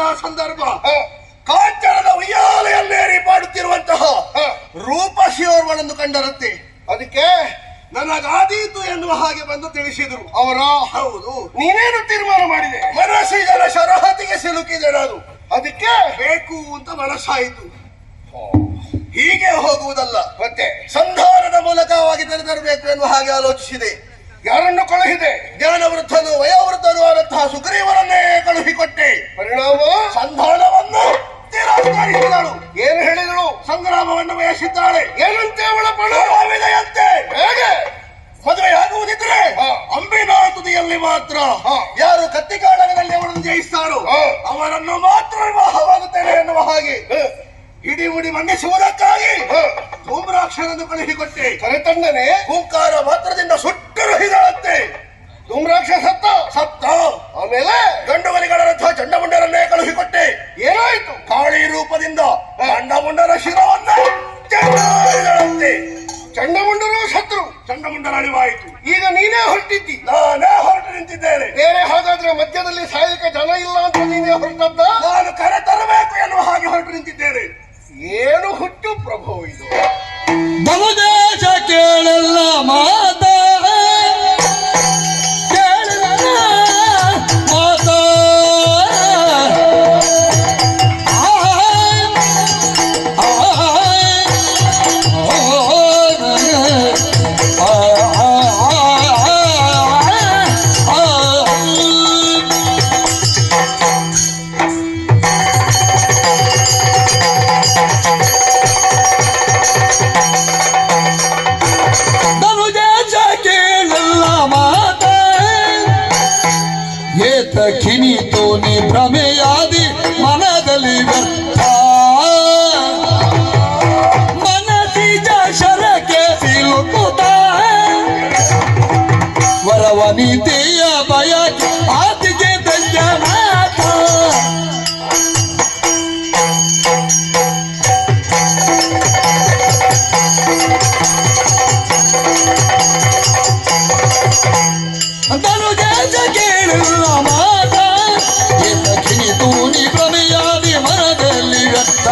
ಬಂದಂತಹ ಸಂದರ್ಭ ಕಾಂಚನದ ಉಯ್ಯಾಲೆಯಲ್ಲೇರಿ ಮಾಡುತ್ತಿರುವಂತಹ ರೂಪಶಿಯೋರ್ವಳನ್ನು ಕಂಡರಂತೆ. ಅದಕ್ಕೆ ನನಗಾದೀತು ಎನ್ನುವ ಹಾಗೆ ಬಂದು ತಿಳಿಸಿದರು. ಅವರ ಹೌದು, ನೀನೇನು ತೀರ್ಮಾನ ಮಾಡಿದೆ? ಮನಸ್ಸಿನ ಶರಹತಿಗೆ ಸಿಲುಕಿದೆ ನಾನು. ಅದಕ್ಕೆ ಬೇಕು ಅಂತ ಮನಸ್ಸಾಯಿತು. ಹೀಗೆ ಹೋಗುವುದಲ್ಲ, ಮತ್ತೆ ಸಂಧಾನದ ಮೂಲಕವಾಗಿ ತರಬೇಕು ಎನ್ನುವ ಹಾಗೆ ಆಲೋಚಿಸಿದೆ. ಯಾರನ್ನು ಕಳುಹಿದೆ? ಜ್ಞಾನವೃದ್ಧನು ವಯೋವೃದ್ಧನು ಆದಂತಹ ಸುಗ್ರೀವನನ್ನೇ ಕಳುಹಿಕೊಟ್ಟೆ. ಪರಿಣಾಮ ಸಂಧಾನವನ್ನು ತಿರಸ್ಕರಿಸಿದಳು. ಏನು ಹೇಳಿದಳು? ಸಂಗ್ರಾಮವನ್ನು ಬಯಸಿದ್ದಾಳೆ. ಏನಂತೆ ಅವಳ ಪಣವಿದೆಯಂತೆ. ಹೇಗೆ? ಮದುವೆಯಾಗುವುದಿದ್ರೆ ಅಂಬಿನಾ ತುದಿಯಲ್ಲಿ ಮಾತ್ರ. ಯಾರು ಕತ್ತಿಕಾಳಗದಲ್ಲಿ ಅವರನ್ನು ಜಯಿಸ್ತಾರೋ ಅವರನ್ನು ಮಾತ್ರ ವಿವಾಹವಾಗುತ್ತೇನೆ ಎನ್ನುವ ಹಾಗೆ ಹಿಡಿಮುಡಿ ಮಂಡಿಸುವುದಕ್ಕಾಗಿ ಧೂಮ್ರಾಕ್ಷನನ್ನು ಕಳುಹಿಕೊಟ್ಟೆ. ಕರೆತಂದನೆ ಹೂಂಕಾರ ಮಾತ್ರದಿಂದ ಸುಟ್ಟರುಹಿದಳಂತೆ. ಧೂಮ್ರಾಕ್ಷ ಸತ್ತ. ಆಮೇಲೆ ಗಂಡುಗಲಿಗಳಂತಹ ಚಂಡಮುಂಡರನ್ನೇ ಕಳುಹಿಕೊಟ್ಟೆ. ಏನಾಯ್ತು? ಕಾಳಿ ರೂಪದಿಂದ ಚಂಡಮುಂಡರ ಶಿರವನ್ನ ಚೆಂಡಂತೆ. ಚಂಡಮುಂಡರು ಶತ್ರು, ಚಂಡಮುಂಡರ ಅಳಿವಾಯಿತು. ಈಗ ನೀನೇ ಹೊರಟಿದ್ದಿ, ನಾನೇ ಹೊರಟು ನಿಂತಿದ್ದೇನೆ. ಬೇರೆ ಹಾಗಾದ್ರೆ ಮಧ್ಯದಲ್ಲಿ ಸಾಯಲಿಕ್ಕೆ ಜನ ಇಲ್ಲ ಅಂತ ನೀನೇ ಹೊರಟದ್ದ? ನಾನು ಕರೆ ತರಬೇಕು ಎನ್ನುವ ಹಾಗೆ ಹೊರಟು ನಿಂತಿದ್ದೇನೆ. ಏನು ಹುಟ್ಟು ಪ್ರಭು ಇದು? ಬಹುದೇಶ ಕೇಳಲ್ಲ ಮಾತ ಕಿಣಿತು ನೀ ಭ್ರಮೆಯಾದಿ ಮನದಲ್ಲಿ ವ್ಯರ್ಥ. ಮನಸಿಜ ಶರಕ್ಕೆ ಸಿಲುಕುತ್ತ ವರವನಿತೆಯ ಭಯ ಆತಿಗೆ ದಜ್ಜನಾಥ. ಧನುಜ ಕೇಳಿಲ್ಲ ಮಾತ ಕಿಣಿತು ನೀ ಪ್ರಮೆಯಾದಿ ಮನದಲ್ಲಿ ವ್ಯಕ್ತ.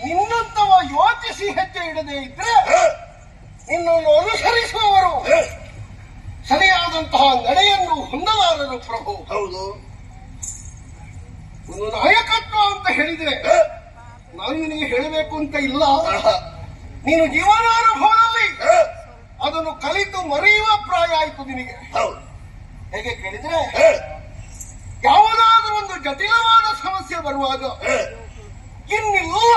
ನಿನ್ನಂತವ ಯೋಚಿಸಿ ಹೆಜ್ಜೆ ಇಡದೆ ಇದ್ರೆ ನಿನ್ನನ್ನು ಅನುಸರಿಸುವವರು ಸರಿಯಾದಂತಹ ನಡೆಯನ್ನು ಹೊಂದಲಾರರು ಪ್ರಭು. ಹೌದು, ಒಂದು ನಾಯಕತ್ವ ಅಂತ ಹೇಳಿದ್ರೆ ನಾನು ನಿನಗೆ ಹೇಳಬೇಕು ಅಂತ ಇಲ್ಲ. ನೀನು ಜೀವನಾನುಭವದಲ್ಲಿ ಅದನ್ನು ಕಲಿತು ಮರೆಯುವ ಪ್ರಾಯ ಆಯಿತು ನಿನಗೆ. ಹೇಗೆ ಕೇಳಿದ್ರೆ, ಯಾವುದಾದ್ರೂ ಒಂದು ಜಟಿಲವಾದ ಸಮಸ್ಯೆ ಬರುವಾಗ ಇನ್ನಿಲ್ಲ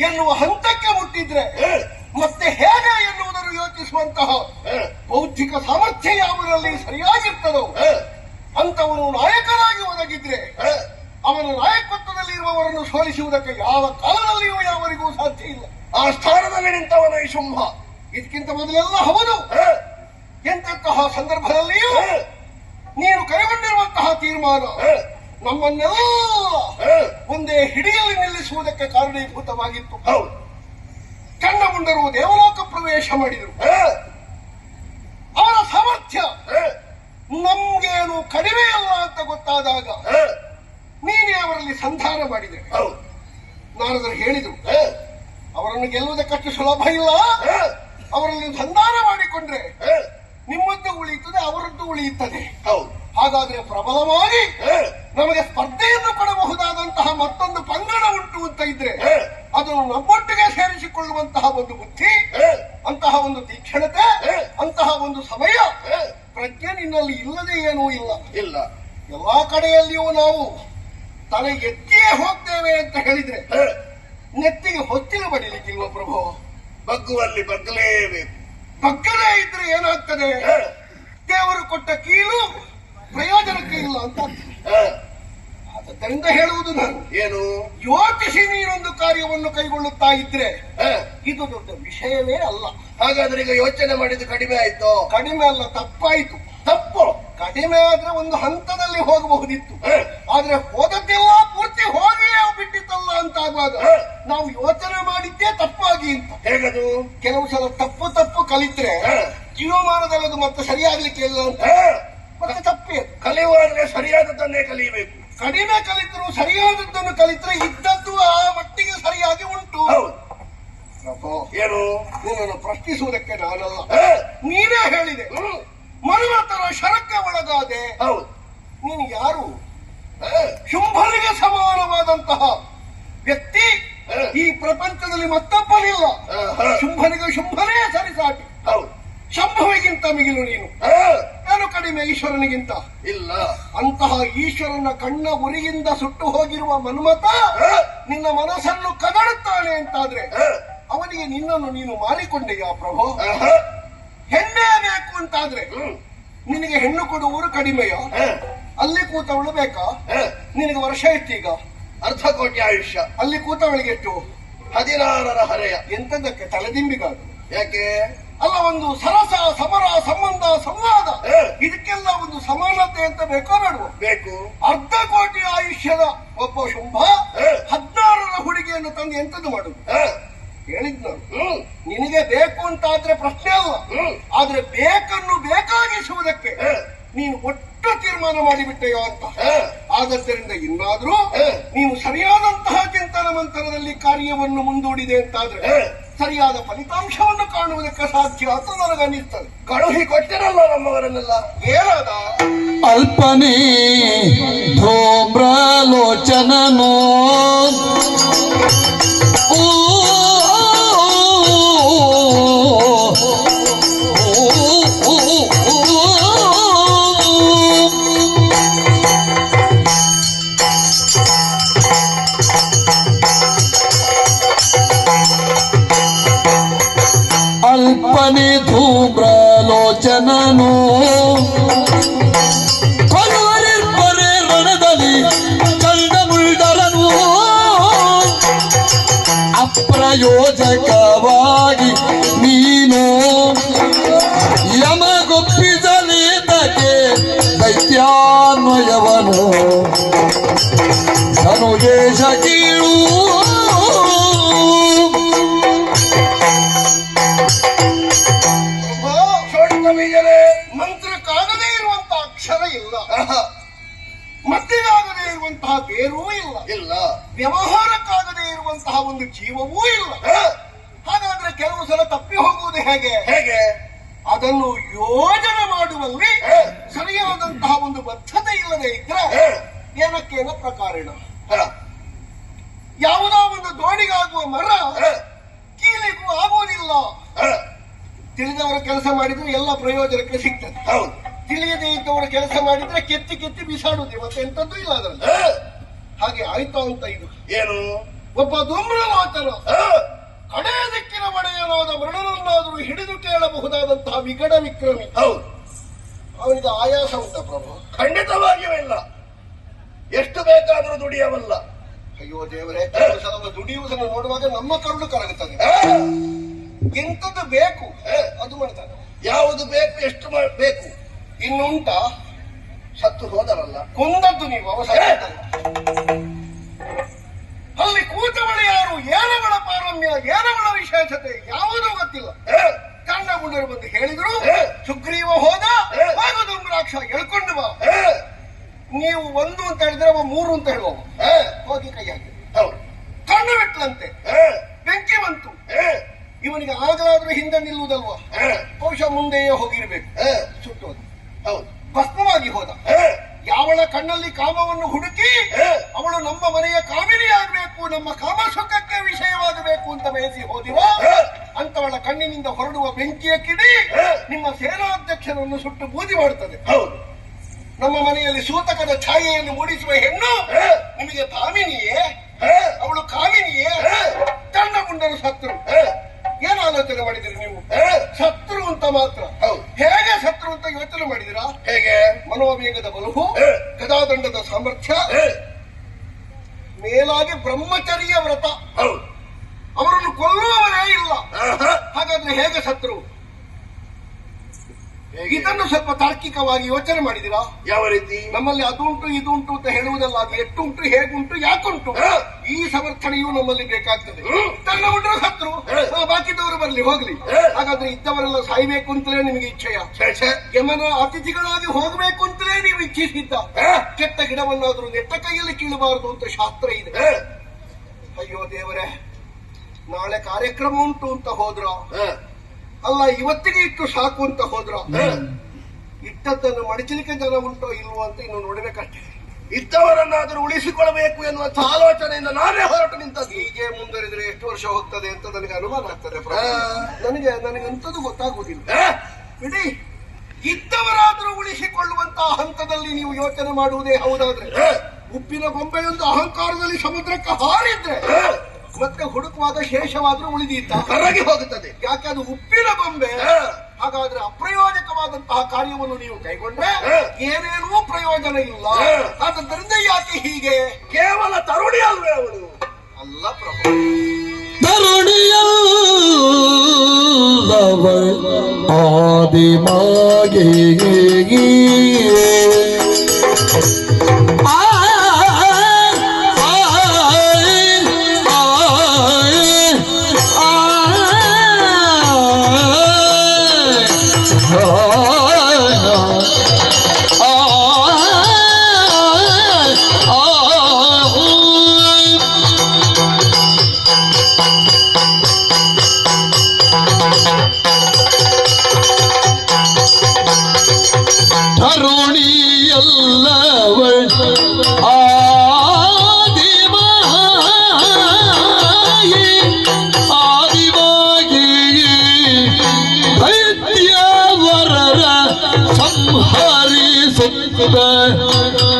ಎನ್ನುವ ಹಂತಕ್ಕೆ ಮುಟ್ಟಿದ್ರೆ ಮತ್ತೆ ಹೇಗೆ ಎನ್ನುವುದನ್ನು ಯೋಚಿಸುವಂತಹ ಬೌದ್ಧಿಕ ಸಾಮರ್ಥ್ಯ ಯಾವರಲ್ಲಿ ಸರಿಯಾಗಿರ್ತದೋ ಅಂತವನು ನಾಯಕನಾಗಿ ಒದಗಿದ್ರೆ ಅವನ ನಾಯಕತ್ವದಲ್ಲಿ ಇರುವವರನ್ನು ಸೋಲಿಸುವುದಕ್ಕೆ ಯಾವ ಕಾಲದಲ್ಲಿಯೂ ಯಾವರಿಗೂ ಸಾಧ್ಯ ಇಲ್ಲ. ಆ ಸ್ಥಾನದಲ್ಲಿ ನಿಂತವನ ಈ ಶುಂಭ. ಇದಕ್ಕಿಂತ ಮೊದಲೆಲ್ಲ ಹೌದು, ಎಂತಹ ಸಂದರ್ಭದಲ್ಲಿಯೂ ನೀನು ಕೈಗೊಂಡಿರುವಂತಹ ತೀರ್ಮಾನ ನಮ್ಮನ್ನೆಲ್ಲ ಒಂದೇ ಹಿಡಿಯಲ್ಲಿ ನಿಲ್ಲಿಸುವುದಕ್ಕೆ ಕಾರಣೀಭೂತವಾಗಿತ್ತು. ಚಂಡಮುಂಡರು ದೇವಲೋಕ ಪ್ರವೇಶ ಮಾಡಿದರು. ಅವರ ಸಾಮರ್ಥ್ಯ ನಮ್ಗೇನು ಕಡಿಮೆ ಅಲ್ಲ ಅಂತ ಗೊತ್ತಾದಾಗ ನೀನೇ ಅವರಲ್ಲಿ ಸಂಧಾನ ಮಾಡಿದೆ. ನಾರದರು ಹೇಳಿದರು, ಅವರನ್ನು ಗೆಲ್ಲುವುದಕ್ಕಷ್ಟು ಸುಲಭ ಇಲ್ಲ. ಅವರಲ್ಲಿ ಸಂಧಾನ ಮಾಡಿಕೊಂಡ್ರೆ ನಿಮ್ಮದ್ದು ಉಳಿಯುತ್ತದೆ, ಅವರದ್ದು ಉಳಿಯುತ್ತದೆ. ಹಾಗಾದ್ರೆ ಪ್ರಬಲವಾಗಿ ನಮಗೆ ಸ್ಪರ್ಧೆಯನ್ನು ಕೊಡಬಹುದಾದಂತಹ ಮತ್ತೊಂದು ಪಂಗಡ ಉಂಟು ಅಂತ ಇದ್ರೆ ಅದನ್ನು ನಮ್ಮೊಟ್ಟಿಗೆ ಸೇರಿಸಿಕೊಳ್ಳುವಂತಹ ಒಂದು ಬುದ್ಧಿ, ಅಂತಹ ಒಂದು ತೀಕ್ಷ್ಣತೆ, ಅಂತಹ ಒಂದು ಸಮಯ ಪ್ರಜ್ಞೆ ನಿನ್ನಲ್ಲಿ ಇಲ್ಲದೆ ಏನೂ ಇಲ್ಲ. ಎಲ್ಲಾ ಕಡೆಯಲ್ಲಿಯೂ ನಾವು ತಲೆ ಎತ್ತಿಯೇ ಹೋಗ್ತೇವೆ ಅಂತ ಹೇಳಿದ್ರೆ ನೆತ್ತಿಗೆ ಹೊತ್ತಿಲು ಬಡಿಲಿಕ್ಕಿಲ್ವ ಪ್ರಭು? ಬಗ್ಗುವಲ್ಲಿ ಬಗ್ಗಲೇಬೇಕು. ಬಗ್ಗಲೇ ಇದ್ರೆ ಏನಾಗ್ತದೆ? ದೇವರು ಕೊಟ್ಟ ಕೀಲು ಪ್ರಯೋಜನಕ್ಕೆ ಇಲ್ಲ ಅಂತ. ಆದ್ದರಿಂದ ಹೇಳುವುದು ನಾನು, ಏನು ಯೋಚಿಸಿ ನೀನೊಂದು ಕಾರ್ಯವನ್ನು ಕೈಗೊಳ್ಳುತ್ತಾ ಇದ್ರೆ ಇದು ದೊಡ್ಡ ವಿಷಯವೇ ಅಲ್ಲ. ಹಾಗಾದ್ರೆ ಈಗ ಯೋಚನೆ ಮಾಡಿದ್ದು ಕಡಿಮೆ ಆಯ್ತು? ಕಡಿಮೆ ಅಲ್ಲ, ತಪ್ಪಾಯ್ತು. ತಪ್ಪು ಕಡಿಮೆ ಆದ್ರೆ ಒಂದು ಹಂತದಲ್ಲಿ ಹೋಗಬಹುದಿತ್ತು. ಆದ್ರೆ ಹೋದದ್ದೆಲ್ಲ ಪೂರ್ತಿ ಹೋಗಿಯೇ ಬಿಟ್ಟಿತ್ತಲ್ಲ ಅಂತ ಆಗುವಾಗ ನಾವು ಯೋಚನೆ ಮಾಡಿದ್ದೇ ತಪ್ಪಾಗಿ ಅಂತ. ಹೇಗದು? ಕೆಲವು ಸಲ ತಪ್ಪು ಕಲಿತ್ರೆ ಜೀವಮಾನದಲ್ಲಿ ಅದು ಮತ್ತೆ ಸರಿಯಾಗ್ಲಿಕ್ಕೆ ಇಲ್ಲ ಅಂತ. ಮತ್ತೆ ತಪ್ಪೇ ಕಲಿಯುವಾದ್ರೆ ಸರಿಯಾದದ್ದನ್ನೇ ಕಲಿಯಬೇಕು. ಕಡಿಮೆ ಕಲಿತರು ಸರಿಯಾದದ್ದನ್ನು ಕಲಿತ್ರೆ ಇದ್ದದ್ದು ಆ ಮಟ್ಟಿಗೆ ಸರಿಯಾಗಿ ಉಂಟು. ಪ್ರಭು, ಏನು? ನಿನ್ನನ್ನು ಪ್ರಶ್ನಿಸುವುದಕ್ಕೆ ನಾನಲ್ಲ, ನೀನೇ ಹೇಳಿದೆ. ಮನ್ಮಥನ ಶರಕ್ಕೆ ಒಳಗಾದೆ. ಹೌದು. ನೀನು ಯಾರು? ಶುಂಭನಿಗೆ ಸಮಾನವಾದಂತಹ ವ್ಯಕ್ತಿ ಈ ಪ್ರಪಂಚದಲ್ಲಿ ಮತ್ತೊಬ್ಬನಿಲ್ಲ. ಶುಂಭನಿಗೆ ಶುಂಭನೇ ಸರಿಸಾಟಿ. ಹೌದು. ಶಂಭುವಿಗಿಂತ ಮಿಗಿಲು ನೀನು. ನಾನು ಕಡಿಮೆ ಈಶ್ವರನಿಗಿಂತ ಇಲ್ಲ. ಅಂತಹ ಈಶ್ವರನ ಕಣ್ಣ ಉರಿಯಿಂದ ಸುಟ್ಟು ಹೋಗಿರುವ ಮನ್ಮಥ ನಿನ್ನ ಮನಸ್ಸನ್ನು ಕದಡುತ್ತಾನೆ ಅಂತಾದ್ರೆ ಅವನಿಗೆ ನಿನ್ನನ್ನು ನೀನು ಮಾರಿಕೊಂಡೆಯಾ ಪ್ರಭು? ಹೆಣ್ಣೇ ಬೇಕು ಅಂತಾದ್ರೆ ನಿನಗೆ ಹೆಣ್ಣು ಕೊಡುವವರು ಕಡಿಮೆಯ? ಅಲ್ಲಿ ಕೂತವಳು ಬೇಕಾ? ನಿನಗೆ ವರ್ಷ ಎಷ್ಟೀಗ? 1/2 ಕೋಟಿ ಆಯುಷ್ಯ. ಅಲ್ಲಿ ಕೂತವಳಿಗೆ ಎಷ್ಟು? 16ರ ಹರೆಯ. ಎಂತದಕ್ಕೆ? ತಲೆದಿಂಬಿಗಾದು. ಯಾಕೆ? ಅಲ್ಲ, ಒಂದು ಸರಸ, ಸಮರ, ಸಂಬಂಧ, ಸಂವಾದ, ಇದಕ್ಕೆಲ್ಲ ಒಂದು ಸಮಾನತೆ ಅಂತ ಬೇಕೋ ಬೇಡವೋ? ಬೇಕು. 1/2 ಕೋಟಿ ಆಯುಷ್ಯದ ಒಬ್ಬ ಶುಂಭ 16ರ ಹುಡುಗಿಯನ್ನು ತಂದು ಎಂತದ್ದು ಮಾಡುದು? ಹೇಳಿದ್ ನಾನು, ನಿನಗೆ ಬೇಕು ಅಂತಾದ್ರೆ ಪ್ರಶ್ನೆ ಅಲ್ಲ. ಆದ್ರೆ ಬೇಕನ್ನು ಬೇಕಾಗಿಸುವುದಕ್ಕೆ ನೀನು ಒಟ್ಟು ತೀರ್ಮಾನ ಮಾಡಿಬಿಟ್ಟೆಯೋ ಅಂತ. ಆದ್ದರಿಂದ ಇನ್ನಾದ್ರೂ ನೀನು ಸರಿಯಾದಂತಹ ಚಿಂತನ ಮಂಥನದಲ್ಲಿ ಕಾರ್ಯವನ್ನು ಮುಂದೂಡಿದೆ ಅಂತಾದ್ರೆ ಸರಿಯಾದ ಫಲಿತಾಂಶವನ್ನು ಕಾಣುವುದಕ್ಕೆ ಸಾಧ್ಯ ಅಂತ ನನಗನ್ನಿಸ್ತದೆ. ಕಳುಹಿ ಕೊಟ್ಟಿರಲ್ಲ ನಮ್ಮವರನ್ನೆಲ್ಲ. ಏನಾದ? ಅಲ್ಪನೇ ಧೂಮ್ರಲೋಚನನೋ ಅಲ್ಪನೆ ಧೂಮ್ರಲೋಚನನು ಕೊಲುವರಿರ್ಪರೆ ರಣದಲ್ಲಿ ಚಂಡಮುಲ್ಡರನು ಅಪ್ರಯೋಜಕವಾಗಿ ನೀನು ಯಮಗೊಪ್ಪಿಸಲೇತಕ್ಕೆ ದೈತ್ಯಾನ್ವಯವನು ಧನುಜೇಶ ಕೀಳು ಮಂತ್ರಕ್ಕಾಗದೇ ಇರುವಂತಹ ಅಕ್ಷರ ಇಲ್ಲ, ಮದ್ದಿಗಾಗದೇ ಇರುವಂತಹ ಬೇರೂ ಇಲ್ಲ, ಇಲ್ಲ ವ್ಯವಹಾರಕ್ಕಾಗದೇ ಇರುವಂತಹ ಒಂದು ಜೀವವೂ ಇಲ್ಲ. ಹಾಗಾದ್ರೆ ಕೆಲವು ಸಲ ತಪ್ಪಿ ಹೋಗುವುದು ಹೇಗೆ? ಹೇಗೆ? ಅದನ್ನು ಯೋಜನೆ ಮಾಡುವಲ್ಲಿ ಸರಿಯಾದಂತಹ ಒಂದು ಬದ್ಧತೆ ಇಲ್ಲದೆ ಇದ್ರೆ ಏನಕ್ಕೇನ ಪ್ರಕಾರಣ. ಯಾವುದೋ ಒಂದು ದೋಣಿಗಾಗುವ ಮರ ಕೀಲಿಗೂ ಆಗುವುದಿಲ್ಲ. ತಿಳಿದವರ ಕೆಲಸ ಮಾಡಿದ್ರೆ ಎಲ್ಲ ಪ್ರಯೋಜನಕ್ಕೆ ಸಿಗ್ತದೆ. ಹೌದು. ತಿಳಿಯದೇ ಇದ್ದವರ ಕೆಲಸ ಮಾಡಿದ್ರೆ ಕೆತ್ತಿ ಕೆತ್ತಿ ಬಿಸಾಡುತ್ತೆ, ಮತ್ತೆ ಎಂತದ್ದು ಇಲ್ಲ ಅದರಲ್ಲಿ. ಹಾಗೆ ಆಯ್ತಾ ಅಂತ ಇದು. ಏನು? ಒಬ್ಬ ಧೂಮ್ರಲೋಚನ ಕಡೆ ದಿಕ್ಕಿನ ಒಡೆಯನಾದ ಮೃಣನನ್ನಾದರೂ ಹಿಡಿದು ಕೇಳಬಹುದಾದಂತಹ ವಿಗಡ ವಿಕ್ರಮಿ. ಹೌದು. ಅವನಿಗೆ ಆಯಾಸ ಉಂಟ ಪ್ರಭು? ಖಂಡಿತವಾಗಿಯೂ ಇಲ್ಲ. ಎಷ್ಟು ಬೇಕಾದರೂ ದುಡಿಯವಲ್ಲ. ಅಯ್ಯೋ ದೇವರೇ, ಕೆಲವು ಸಲ ದುಡಿಯುವುದನ್ನು ನೋಡುವಾಗ ನಮ್ಮ ಕರುಳು ಕರಗುತ್ತದೆ. ಎಂತದ್ದು ಬೇಕು ಅದು ಮಾಡ್ತಾನೆ. ಯಾವುದು ಬೇಕು, ಎಷ್ಟು ಬೇಕು ಇನ್ನುಂಟ? ಸತ್ತು ಹೋದರಲ್ಲ, ಕೊಂದದ್ದು ನೀವು ಅವಸರ. ಅಲ್ಲಿ ಕೂತವಳು ಯಾರು? ಏನವಳ ಪಾರಮ್ಯ, ಏನವಳ ವಿಶೇಷತೆ ಯಾವುದೂ ಗೊತ್ತಿಲ್ಲ. ಕಂಡಗುಂಡರು ಬಂದು ಹೇಳಿದ್ರು, ಸುಗ್ರೀವ ಹೋದ, ಧೂಮ್ರಾಕ್ಷ ಎಳ್ಕೊಂಡು ಬಾ. ನೀವು 1 ಅಂತ ಹೇಳಿದ್ರೆ ಅವ 3 ಅಂತ ಹೇಳುವ. ಹೋಗಿ ಕೈ ಹಾಕಿ ಕಣ್ಣು ಬಿಟ್ಲಂತೆ, ಬೆಂಕಿ ಬಂತು. ಇವನಿಗೆ ಆಗಲಾದ್ರೂ ಹಿಂದೆ ನಿಲ್ಲುವುದಲ್ವಾ? ಬಹುಶಃ ಮುಂದೆಯೇ ಹೋಗಿರ್ಬೇಕು. ಸುಟ್ಟೋದು. ಹೌದು. ಭಸ್ಮವಾಗಿ ಹೋದ. ಯಾವಳ ಕಣ್ಣಲ್ಲಿ ಕಾಮವನ್ನು ಹುಡುಕಿ ಅವಳು ನಮ್ಮ ಮನೆಯ ಕಾಮಿನಿಯಾಗಬೇಕು, ನಮ್ಮ ಕಾಮಸುಖಕ್ಕೆ ವಿಷಯವಾಗಬೇಕು ಅಂತ ಬಯಸಿ ಹೋದಿವ ಅಂತವಳ ಕಣ್ಣಿನಿಂದ ಹೊರಡುವ ಬೆಂಕಿಯ ಕಿಡಿ ನಿಮ್ಮ ಸೇನಾಧ್ಯಕ್ಷರನ್ನು ಸುಟ್ಟು ಬೂದಿ ಮಾಡುತ್ತದೆ. ಹೌದು. ನಮ್ಮ ಮನೆಯಲ್ಲಿ ಸೂತಕದ ಛಾಯೆಯನ್ನು ಮೂಡಿಸುವ ಹೆಣ್ಣು ನಿಮಗೆ ಭಾಮಿನಿಯೇ? ಅವಳು ಕಾಮಿನಿಯೇ? ಕಂಡಗುಂಡರು ಸತ್ರು. ಏನು ಆಲೋಚನೆ ಮಾಡಿದಿರಿ ನೀವು? ಶತ್ರು ಅಂತ ಮಾತ್ರ. ಹೇಗೆ ಶತ್ರು ಅಂತ ಯೋಚನೆ ಮಾಡಿದಿರಾ? ಹೇಗೆ? ಮನೋವೇಗದ ಬಲವು, ಗದಾದಂಡದ ಸಾಮರ್ಥ್ಯ, ಮೇಲಾಗಿ ಬ್ರಹ್ಮಚರ್ಯ ವ್ರತ. ಅವರನ್ನು ಕೊಲ್ಲುವವರೇ ಇಲ್ಲ. ಹಾಗಾದ್ರೆ ಹೇಗೆ ಶತ್ರು? ಹೇಗೆ? ಇದನ್ನು ಸ್ವಲ್ಪ ತಾರ್ಕಿಕವಾಗಿ ಯೋಚನೆ ಮಾಡಿದಿರಾ? ಯಾವ ರೀತಿ? ನಮ್ಮಲ್ಲಿ ಅದುಂಟು ಇದುಂಟು ಅಂತ ಹೇಳುವುದಲ್ಲಾಗಿ ಎಷ್ಟುಂಟು ಹೇಗುಂಟು ಯಾಕುಂಟು ಈ ಸಮರ್ಥನೆಯೂ ನಮ್ಮಲ್ಲಿ ಬೇಕಾಗ್ತದೆ. ತನ್ನ ಹುಡುಗರು ಸತ್ರು ಬಾಕಿದವರು ಬರ್ಲಿ ಹೋಗ್ಲಿ, ಹಾಗಾದ್ರೆ ಇದ್ದವರೆಲ್ಲ ಸಾಯ್ಬೇಕು ಅಂತಲೇ ನಿಮಗೆ ಇಚ್ಛೆಯ? ಯಮನ ಅತಿಥಿಗಳಾಗಿ ಹೋಗ್ಬೇಕು ಅಂತಲೇ ನೀವು ಇಚ್ಛಿಸಿದ್ದ? ಕೆಟ್ಟ ಗಿಡವನ್ನಾದ್ರೂ ನೆಟ್ಟ ಕೈಯಲ್ಲಿ ಕೀಳಬಾರದು ಅಂತ ಶಾಸ್ತ್ರ ಇದೆ. ಅಯ್ಯೋ ದೇವರೇ, ನಾಳೆ ಕಾರ್ಯಕ್ರಮ ಉಂಟು ಅಂತ ಹೋದ್ರ ಅಲ್ಲ, ಇವತ್ತಿಗೆ ಇಟ್ಟು ಸಾಕು ಅಂತ ಹೋದ್ರ ಇಟ್ಟದ್ದನ್ನು ಮಡಚಲಿಕ್ಕೆ ಜನ ಉಂಟೋ ಇಲ್ವೋ ಅಂತ ಇನ್ನು ನೋಡಬೇಕಷ್ಟೇ. ಇದ್ದವರನ್ನಾದರೂ ಉಳಿಸಿಕೊಳ್ಳಬೇಕು ಎನ್ನುವಂತಹ ಆಲೋಚನೆಯಿಂದ ನಾನೇ ಹೊರಟು ನಿಂತದ್ದು. ಹೀಗೆ ಮುಂದುವರಿದ್ರೆ ಎಷ್ಟು ವರ್ಷ ಹೋಗ್ತದೆ ಅಂತ ನನಗೆ ಅನುಮಾನ ಆಗ್ತದೆ. ನನಗಂತದ್ದು ಗೊತ್ತಾಗುವುದಿಲ್ಲ. ಬಿಡಿ, ಇದ್ದವರಾದರೂ ಉಳಿಸಿಕೊಳ್ಳುವಂತಹ ಹಂತದಲ್ಲಿ ನೀವು ಯೋಚನೆ ಮಾಡುವುದೇ ಹೌದಾದ್ರೆ, ಉಪ್ಪಿನ ಗೊಂಬೆಯೊಂದು ಅಹಂಕಾರದಲ್ಲಿ ಸಮುದ್ರಕ್ಕೆ ಹಾರಿದ್ರೆ ಮತ್ತೆ ಹುಡುಕುವಾಗ ಶೇಷವಾದ್ರೂ ಉಳಿದೀತ ಕರಗಿ ಹೋಗುತ್ತದೆ. ಯಾಕೆ ಅದು ಉಪ್ಪಿನ ಗೊಂಬೆ. ಹಾಗಾದ್ರೆ ಅಪ್ರಯೋಜಕವಾದಂತಹ ಕಾರ್ಯವನ್ನು ನೀವು ಕೈಗೊಂಡ್ರೆ ಏನೇನೂ ಪ್ರಯೋಜನ ಇಲ್ಲ. ಆದ್ದರಿಂದ ಯಾಕೆ ಹೀಗೆ? ಕೇವಲ ತರುಣಿ ಅಲ್ವೇ ಅವಳು? ಅಲ್ಲ ಪ್ರಭು, ತರುಣಿಯಲ್ಲವಳ ಆದಿಮಾಗೆ